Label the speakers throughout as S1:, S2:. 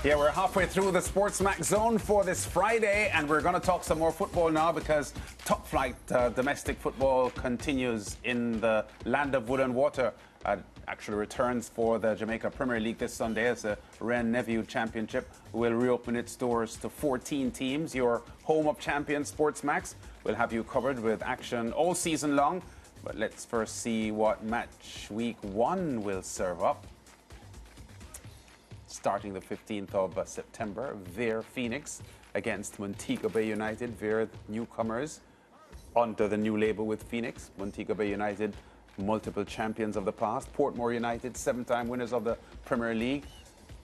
S1: Yeah, we're halfway through the SportsMax Zone for this Friday, and we're going to talk some more football now because top flight domestic football continues in the land of wood and water. Actually returns for the Jamaica Premier League this Sunday as the Wren Nephew Championship will reopen its doors to 14 teams. Your home of champions, SportsMax, will have you covered with action all season long. But let's first see what match week 1 will serve up. Starting the 15th of September, Vere Phoenix against Montego Bay United. Vere, newcomers under the new label with Phoenix. Montego Bay United, multiple champions of the past. Portmore United, 7-time winners of the Premier League.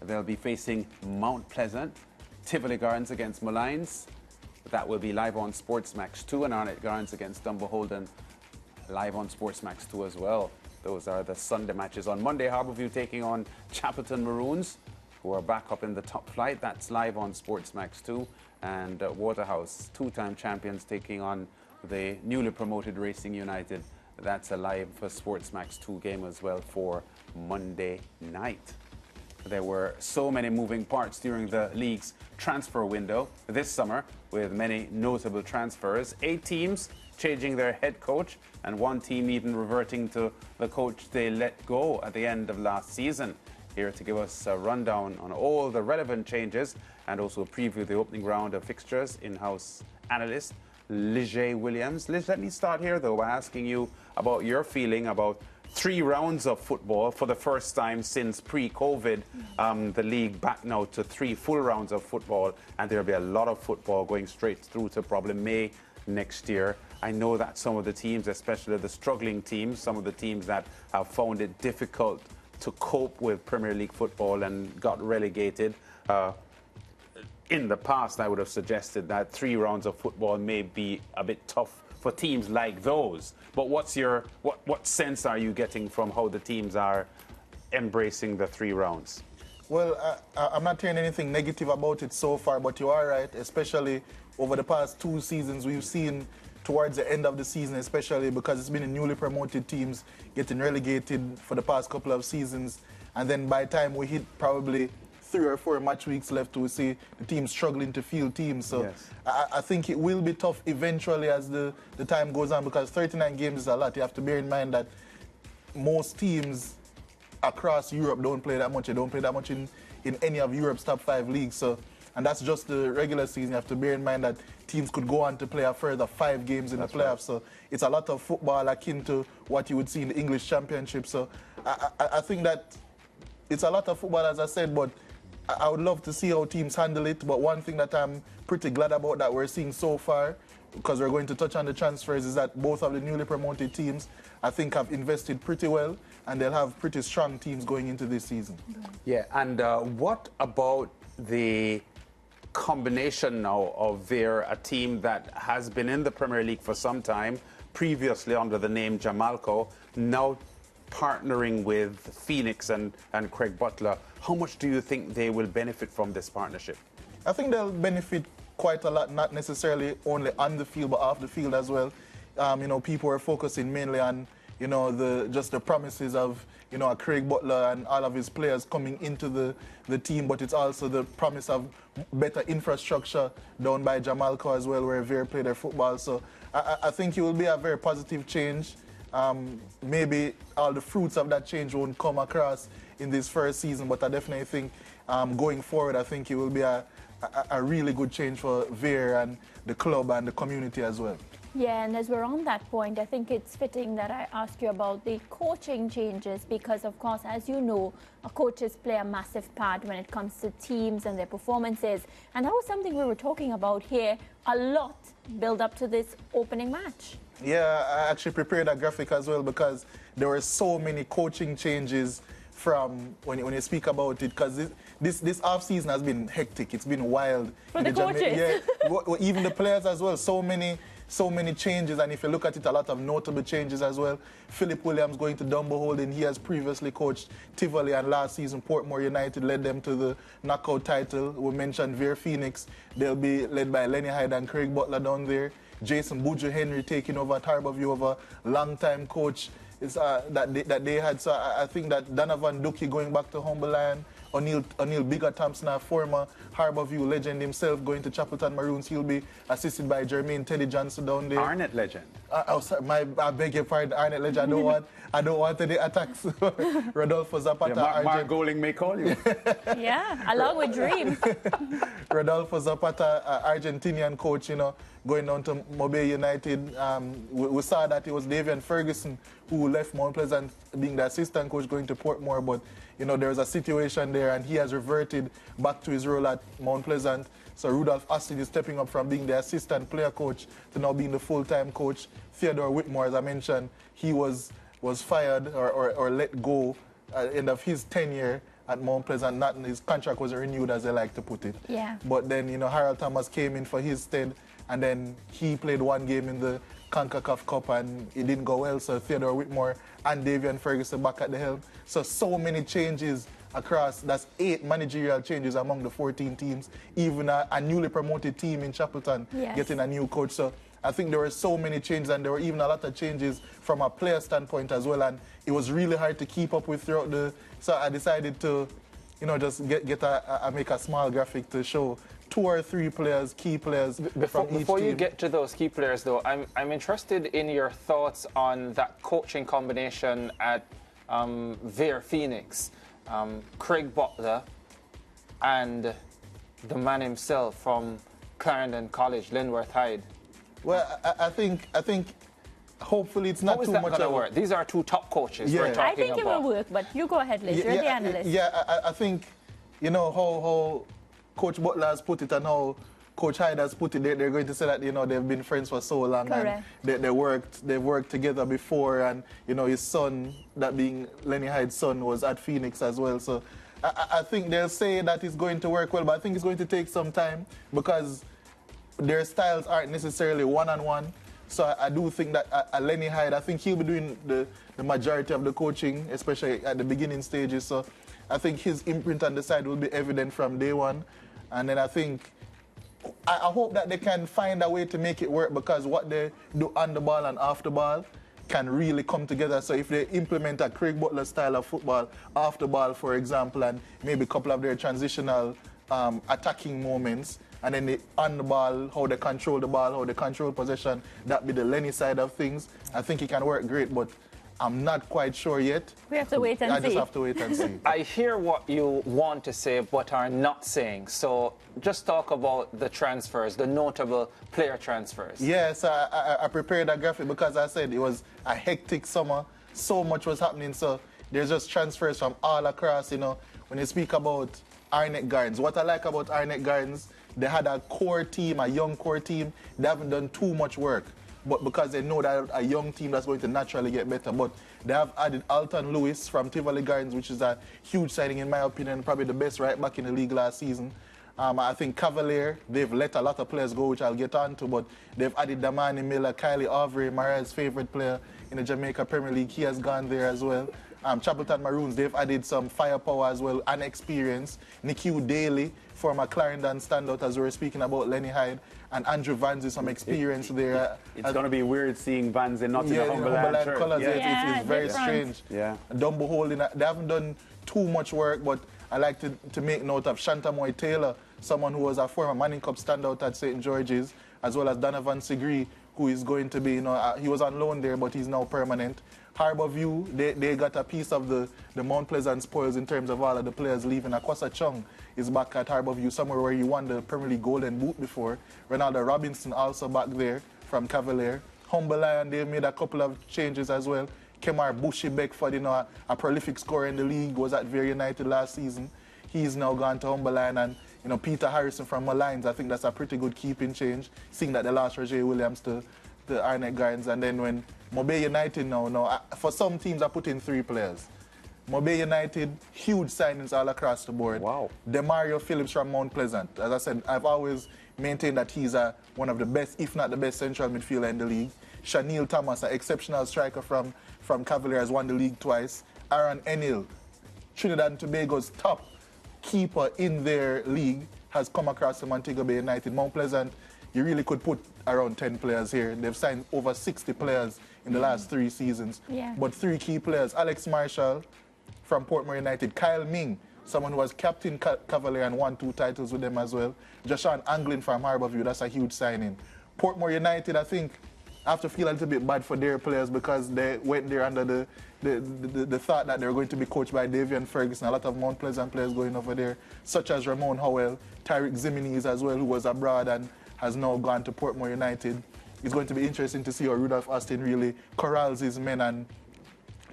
S1: They'll be facing Mount Pleasant. Tivoli Gardens against Malines. That will be live on SportsMax 2, and Arnett Gardens against Dumbarholden, live on SportsMax 2 as well. Those are the Sunday matches. On Monday, Harbourview taking on Chapelton Maroons, who are back up in the top flight. That's live on SportsMax 2. And Waterhouse, 2-time champions, taking on the newly promoted Racing United. That's a live SportsMax 2 game as well for Monday night. There were so many moving parts during the league's transfer window this summer, with many notable transfers. 8 teams changing their head coach, and 1 team even reverting to the coach they let go at the end of last season. Here to give us a rundown on all the relevant changes and also preview the opening round of fixtures, in-house analyst Lige Williams. Lige, let me start here though by asking you about your feeling about 3 rounds of football for the first time since pre-COVID. The league back now to 3 full rounds of football, and there'll be a lot of football going straight through to probably May next year. I know that some of the teams, especially the struggling teams, some of the teams that have found it difficult to cope with Premier League football and got relegated. In the past, I would have suggested that 3 rounds of football may be a bit tough for teams like those. But what sense are you getting from how the teams are embracing the 3 rounds?
S2: Well, I'm not hearing anything negative about it so far, but you are right, especially over the past 2 seasons we've seen towards the end of the season, especially because it's been a newly promoted teams getting relegated for the past couple of seasons. And then by the time we hit probably 3 or 4 match weeks left, we see the team struggling to field teams. So yes. I think it will be tough eventually as the time goes on, because 39 games is a lot. You have to bear in mind that most teams across Europe don't play that much. They don't play that much in any of Europe's top 5 leagues. So, and that's just the regular season. You have to bear in mind that teams could go on to play a further 5 games in the playoffs. Right. So it's a lot of football akin to what you would see in the English Championship. So I think that it's a lot of football, as I said, but I would love to see how teams handle it. But one thing that I'm pretty glad about that we're seeing so far, because we're going to touch on the transfers, is that both of the newly promoted teams, I think, have invested pretty well, and they'll have pretty strong teams going into this season.
S1: Yeah, and what about the combination now of Vere, a team that has been in the Premier League for some time, previously under the name Jamalco, now partnering with Phoenix and Craig Butler? How much do you think they will benefit from this partnership?
S2: I think they'll benefit quite a lot, not necessarily only on the field, but off the field as well. You know, people are focusing mainly on, you know, just the promises of, you know, Craig Butler and all of his players coming into the team, but it's also the promise of better infrastructure down by Jamalco as well, where Vere play their football. So I think it will be a very positive change. Maybe all the fruits of that change won't come across in this first season, but I definitely think going forward, I think it will be a really good change for Vere and the club and the community as well.
S3: Yeah, and as we're on that point, I think it's fitting that I ask you about the coaching changes because, of course, as you know, coaches play a massive part when it comes to teams and their performances. And that was something we were talking about here a lot build up to this opening match.
S2: Yeah, I actually prepared a graphic as well because there were so many coaching changes from when you speak about it, because this off season has been hectic. It's been wild.
S3: For the coaches.
S2: Yeah, even the players as well. So many changes, and if you look at it, a lot of notable changes as well. Philip Williams going to Dumbarholden. He has previously coached Tivoli, and last season Portmore United led them to the knockout title. We mentioned Vere Phoenix. They'll be led by Lenny Hyde and Craig Butler down there. Jason Buju Henry taking over at Harbourview, over long-time coach that they had. So I think that Donovan Ducky going back to Humberland, O'Neill Bigger Thompson, a former Harbourview legend himself, going to Chapelton Maroons. He'll be assisted by Jermaine Teddy Johnson down there.
S1: Arnett legend.
S2: Sorry, I beg your pardon, Arnett legend. I don't want any attacks. Rodolfo Zapata.
S1: Yeah, Mark Goling may call you.
S3: Yeah, along with Dream.
S2: Rodolfo Zapata, Argentinian coach, going down to Mobile United. We saw that it was Davian Ferguson who left Mount Pleasant being the assistant coach going to Portmore, but there was a situation there and he has reverted back to his role at Mount Pleasant. So Rudolph Austin is stepping up from being the assistant player coach to now being the full-time coach. Theodore Whitmore, as I mentioned, he was fired or let go at the end of his tenure at Mount Pleasant. His contract wasn't renewed, as they like to put it.
S3: Yeah.
S2: But then, Harold Thomas came in for his stead, and then he played one game in the CONCACAF Cup, and it didn't go well. So Theodore Whitmore and Davian Ferguson back at the helm. So many changes across. That's 8 managerial changes among the 14 teams. Even a newly promoted team in Chapelton getting a new coach. So I think there were so many changes, and there were even a lot of changes from a player standpoint as well. And it was really hard to keep up with throughout the. So I decided to, just make a small graphic to show 2 or 3 players, key players from each
S4: Before
S2: team.
S4: you get to those key players, though, I'm interested in your thoughts on that coaching combination at Vere Phoenix. Craig Butler and the man himself from Clarendon College, Linworth Hyde.
S2: Well, I think hopefully it's not
S4: How is
S2: too
S4: that
S2: much
S4: going to
S2: of
S4: work? These are 2 top coaches
S2: Yeah.
S4: we're talking
S3: I think it
S4: about.
S3: will work, but you go ahead, Liz. You're the analyst.
S2: I think, how Coach Butler has put it and how Coach Hyde has put it, they're going to say that, they've been friends for so long.
S3: Correct.
S2: And they've worked together before, and, his son, that being Lenny Hyde's son, was at Phoenix as well. So I think they'll say that it's going to work well, but I think it's going to take some time because their styles aren't necessarily one-on-one. So I do think that Lenny Hyde, I think he'll be doing the majority of the coaching, especially at the beginning stages. So I think his imprint on the side will be evident from day one. And then I hope that they can find a way to make it work, because what they do on the ball and off the ball can really come together. So if they implement a Craig Butler style of football off the ball, for example, and maybe a couple of their transitional attacking moments, and then on the ball, how they control the ball, how they control possession, that be the Lenny side of things, I think it can work great, but I'm not quite sure yet.
S3: We have to wait and see.
S2: I just have to wait and see.
S4: I hear what you want to say but are not saying. So just talk about the transfers, the notable player transfers.
S2: Yes, I prepared a graphic because I said it was a hectic summer. So much was happening. So there's just transfers from all across, When you speak about Arnett Gardens, what I like about Arnett Gardens, they had a core team, a young core team. They haven't done too much work, but because they know that a young team that's going to naturally get better. But they have added Alton Lewis from Tivoli Gardens, which is a huge signing in my opinion, probably the best right back in the league last season. I think Cavalier, they've let a lot of players go, which I'll get on to, but they've added Damani Miller, Kylie Avery, Mariah's favorite player in the Jamaica Premier League. He has gone there as well. Chapelton Maroons, they've added some firepower as well and experience. Nikiu Daly, former Clarendon standout, as we were speaking about Lenny Hyde, and Andrew Vanzi, some experience there.
S1: It's going to be weird seeing Vanzi not in the
S2: Humberland
S1: Humberland shirt.
S2: colours.
S3: Yeah.
S2: It's very
S3: Different.
S2: strange.
S1: Yeah.
S2: Dumbo holding, they haven't done too much work, but I like to make note of Shantamoy Taylor, someone who was a former Manning Cup standout at St. George's, as well as Donovan Sigree, who is going to be, he was on loan there, but he's now permanent. Harbourview, they got a piece of the Mount Pleasant spoils in terms of all of the players leaving. Akwasa Chung is back at Harbourview, somewhere where he won the Premier League Golden Boot before. Ronaldo Robinson also back there from Cavalier. Humber Lion, they made a couple of changes as well. Kemar Bushy-Beckford, a prolific scorer in the league, was at Vere United last season. He's now gone to Humber Lion, and Peter Harrison from Malines, I think that's a pretty good keeping change, seeing that they lost Roger Williams to Arnett Gardens. And then when Mobile United now, for some teams I put in 3 players. Mobile United, huge signings all across the board.
S1: Wow.
S2: Demario Phillips from Mount Pleasant. As I said, I've always maintained that he's one of the best, if not the best, central midfielder in the league. Shanil Thomas, an exceptional striker from Cavalier, has won the league twice. Aaron Enil, Trinidad and Tobago's top keeper in their league, has come across to Montego Bay United. Mount Pleasant, you really could put around 10 players here. They've signed over 60 players in the last 3 seasons.
S3: Yeah.
S2: But 3 key players, Alex Marshall from Portmore United, Kyle Ming, someone who was captain Cavalier and won 2 titles with them as well. Joshan Anglin from Harbourview, that's a huge signing. Portmore United, I think, I have to feel a little bit bad for their players because they went there under the thought that they were going to be coached by Davian Ferguson. A lot of Mount Pleasant players going over there, such as Ramon Howell, Tyreek Zimines as well, who was abroad and has now gone to Portmore United. It's going to be interesting to see how Rudolph Austin really corrals his men and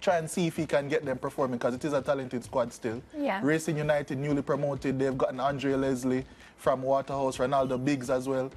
S2: try and see if he can get them performing, because it is a talented squad still.
S3: Yeah.
S2: Racing United, newly promoted, they've gotten Andre Leslie from Waterhouse, Ronaldo Biggs as well.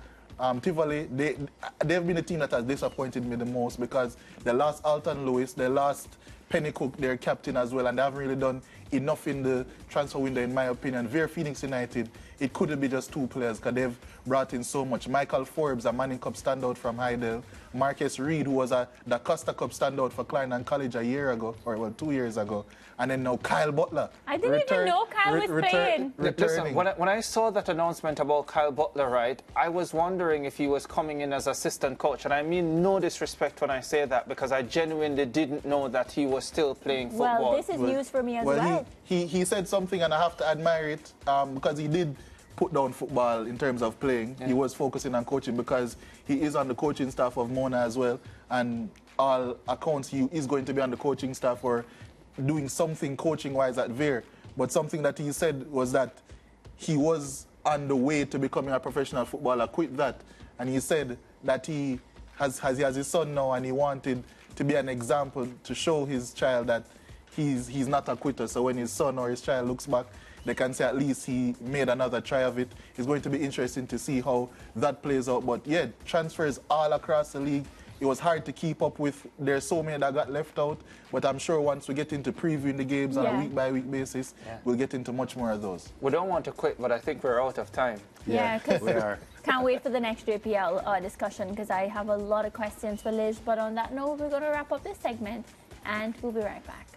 S2: Tivoli, they've been the team that has disappointed me the most because they lost Alton Lewis, they lost Penny Cook, their captain as well, and they haven't really done enough in the transfer window, in my opinion. Vere Phoenix United, it couldn't be just 2 players because they've brought in so much. Michael Forbes, a Manning Cup standout from Hydel. Marcus Reed, who was the Costa Cup standout for Clarendon College a year ago, or well, 2 years ago. And then now Kyle Butler.
S3: I didn't even know Kyle was playing.
S4: Listen, when I saw that announcement about Kyle Butler, right, I was wondering if he was coming in as assistant coach. And I mean no disrespect when I say that, because I genuinely didn't know that he was still playing football.
S3: Well, this is news for me as well.
S2: He said something, and I have to admire it, because he did put down football in terms of playing. Yeah. He was focusing on coaching because he is on the coaching staff of Mona as well. And all accounts, he is going to be on the coaching staff or doing something coaching-wise at Vere. But something that he said was that he was on the way to becoming a professional footballer, quit that. And he said that he has his son now, and he wanted to be an example to show his child that he's not a quitter. So when his son or his child looks back, they can say at least he made another try of it. It's going to be interesting to see how that plays out. But yeah, transfers all across the league. It was hard to keep up with. There's so many that got left out. But I'm sure once we get into previewing the games on a week-by-week basis, we'll get into much more of those.
S4: We don't want to quit, but I think we're out of time.
S3: Yeah, because
S1: we are.
S3: Can't wait for the next JPL discussion, because I have a lot of questions for Liz. But on that note, we're going to wrap up this segment, and we'll be right back.